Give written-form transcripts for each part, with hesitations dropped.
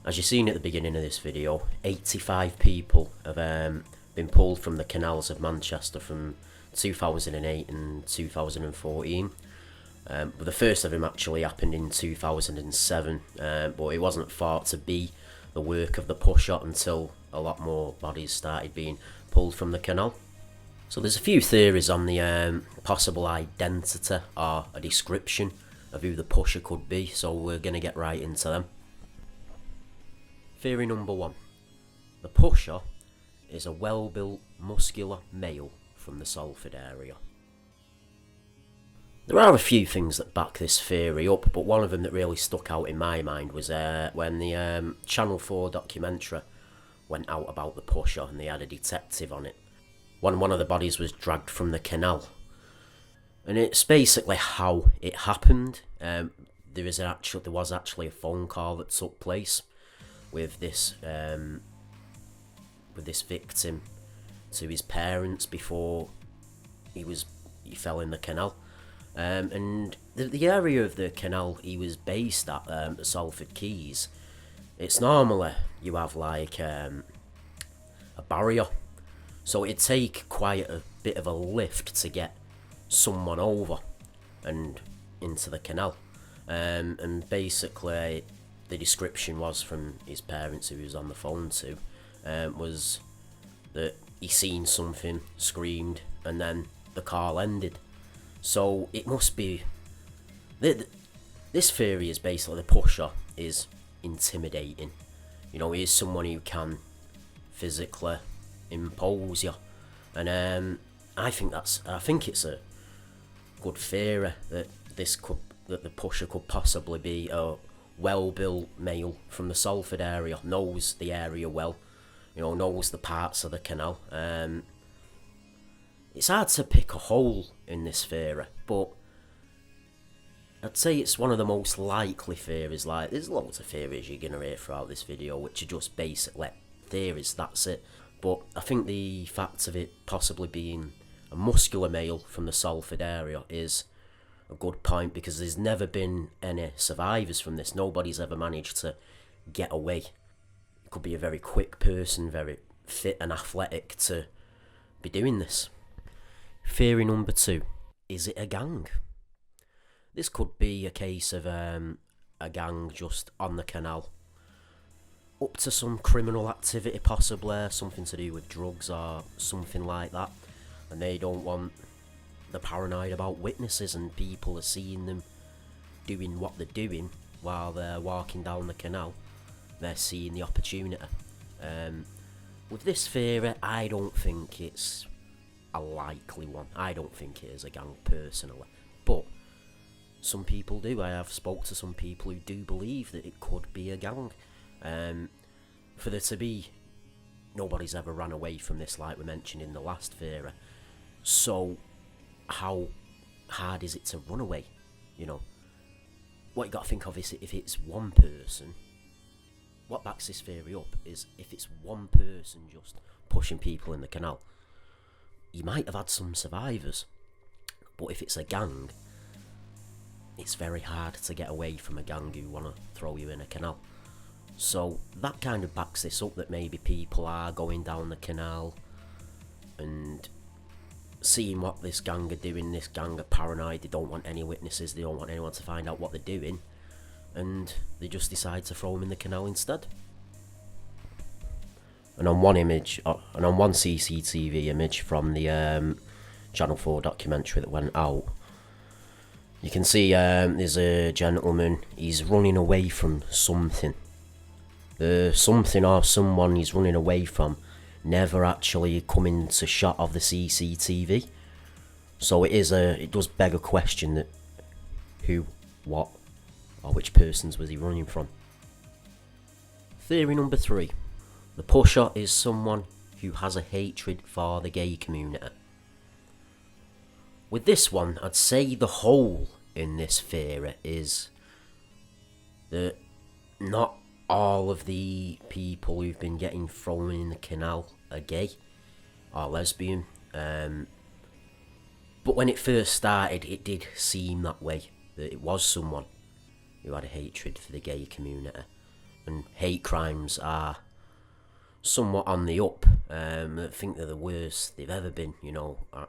As you've seen at the beginning of this video, 85 people have been pulled from the canals of Manchester from 2008 and 2014. But the first of them actually happened in 2007, but it wasn't thought to be the work of the pusher until a lot more bodies started being pulled from the canal. So there's a few theories on the possible identity or a description of who the pusher could be, so we're going to get right into them. Theory number 1. The pusher is a well-built, muscular male from the Salford area. There are a few things that back this theory up, but one of them that really stuck out in my mind was when the Channel 4 documentary went out about the pusher and they had a detective on it. When one of the bodies was dragged from the canal. And it's basically how it happened. There was actually a phone call that took place with this victim to his parents before he fell in the canal. And the area of the canal he was based at, the Salford Quays, it's normally you have like a barrier, so it'd take quite a bit of a lift to get someone over and into the canal. And basically the description was from his parents, who he was on the phone to, was that he seen something, screamed, and then the call ended. So it must be... This theory is basically the pusher is intimidating. You know, he is someone who can physically impose you. And I think it's a good theory that the pusher could possibly be a well-built male from the Salford area, knows the area well, you know, knows the parts of the canal. It's hard to pick a hole in this theory, but I'd say it's one of the most likely theories. Like, there's loads of theories you're going to hear throughout this video, which are just basically theories, that's it. But I think the fact of it possibly being a muscular male from the Salford area is a good point, because there's never been any survivors from this. Nobody's ever managed to get away. It could be a very quick person, very fit and athletic to be doing this. Theory number 2. Is it a gang? This could be a case of a gang just on the canal, up to some criminal activity possibly, something to do with drugs or something like that, and they don't want the paranoid about witnesses and people are seeing them doing what they're doing while they're walking down the canal. They're seeing the opportunity. With this theory, I don't think it's a likely one. I don't think it is a gang personally, but some people do. I have spoke to some people who do believe that it could be a gang. For there to be, nobody's ever ran away from this like we mentioned in the last theory, so how hard is it to run away? You know, what you got to think of is if it's one person. What backs this theory up is if it's one person just pushing people in the canal, you might have had some survivors, but if it's a gang, it's very hard to get away from a gang who want to throw you in a canal. So that kind of backs this up, that maybe people are going down the canal and seeing what this gang are doing. This gang are paranoid, they don't want any witnesses, they don't want anyone to find out what they're doing, and they just decide to throw them in the canal instead. And on one CCTV image from the Channel 4 documentary that went out, you can see there's a gentleman, he's running away from something. The something or someone he's running away from never actually come into shot of the CCTV. So it does beg a question that who, what, or which persons was he running from. Theory number 3. The pusher is someone who has a hatred for the gay community. With this one, I'd say the hole in this theory is that not all of the people who've been getting thrown in the canal are gay or lesbian. But when it first started, it did seem that way, that it was someone who had a hatred for the gay community. and hate crimes are somewhat on the up. I think they're the worst they've ever been. You know, I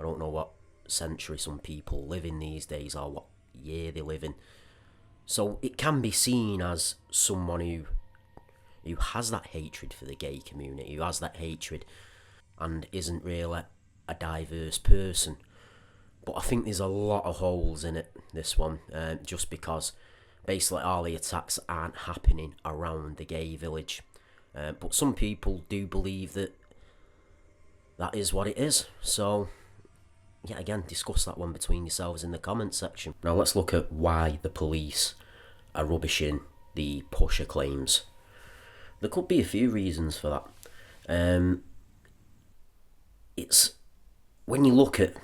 don't know what century some people live in these days or what year they live in. So it can be seen as someone who has that hatred for the gay community, who has that hatred and isn't really a diverse person. But I think there's a lot of holes in it, this one, just because basically all the attacks aren't happening around the gay village. But some people do believe that that is what it is. So, yeah, again, discuss that one between yourselves in the comments section. Now let's look at why the police are rubbishing the pusher claims. There could be a few reasons for that. It's when you look at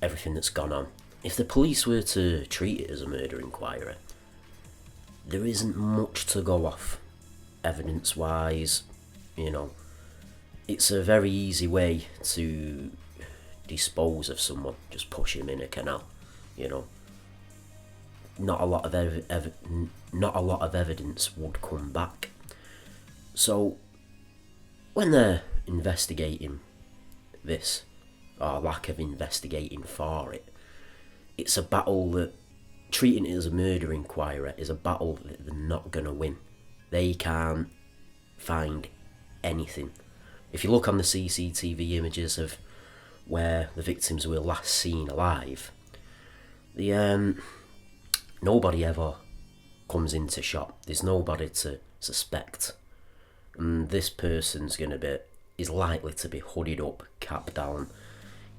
everything that's gone on, if the police were to treat it as a murder inquiry, there isn't much to go off evidence wise. You know, it's a very easy way to dispose of someone, just push him in a canal. You know, not a lot of evidence would come back. So when they're investigating this, or lack of investigating for it, it's a battle that, treating it as a murder inquiry, is a battle that they're not going to win. They can't find anything. If you look on the CCTV images of where the victims were last seen alive, nobody ever comes into shot. There's nobody to suspect. And this person's is likely to be hooded up, cap down.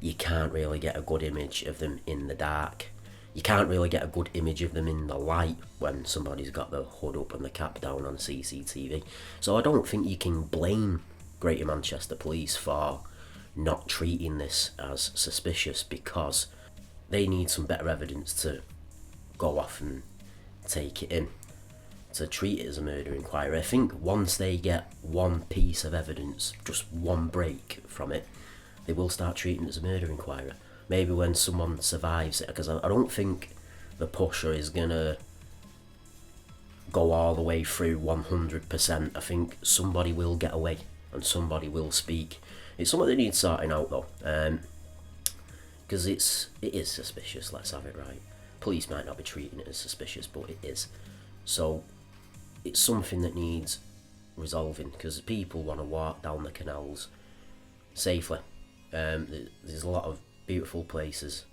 You can't really get a good image of them in the dark. You can't really get a good image of them in the light when somebody's got the hood up and the cap down on CCTV. So I don't think you can blame Greater Manchester Police for not treating this as suspicious, because they need some better evidence to go off and take it in to treat it as a murder inquiry. I think once they get one piece of evidence, just one break from it, they will start treating it as a murder inquiry. Maybe when someone survives it, because I don't think the pusher is gonna go all the way through 100%. I think somebody will get away and somebody will speak. It's something that needs sorting out though, because it is suspicious. Let's have it right. Police might not be treating it as suspicious, but it is. So it's something that needs resolving, because people want to walk down the canals safely. There's a lot of beautiful places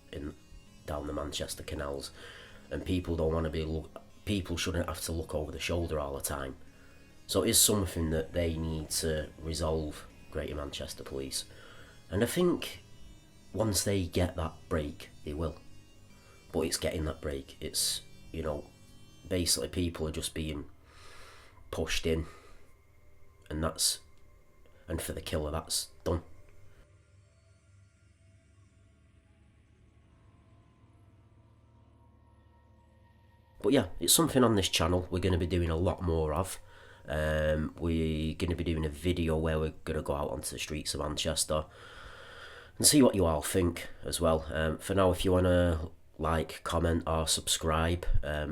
down the Manchester canals, and people don't want to people shouldn't have to look over the shoulder all the time. So it is something that they need to resolve, Greater Manchester Police. And I think once they get that break, they will. But it's getting that break. It's, you know, basically people are just being pushed in, and for the killer, that's done. But yeah, it's something on this channel we're going to be doing a lot more of. We're going to be doing a video where we're going to go out onto the streets of Manchester and see what you all think as well. For now, if you want to like, comment or subscribe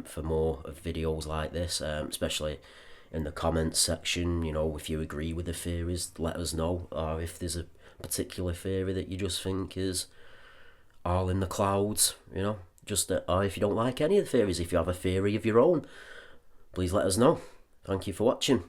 for more of videos like this, especially in the comments section. You know, if you agree with the theories, let us know, or if there's a particular theory that you just think is all in the clouds, you know, or if you don't like any of the theories, if you have a theory of your own, please let us know. Thank you for watching.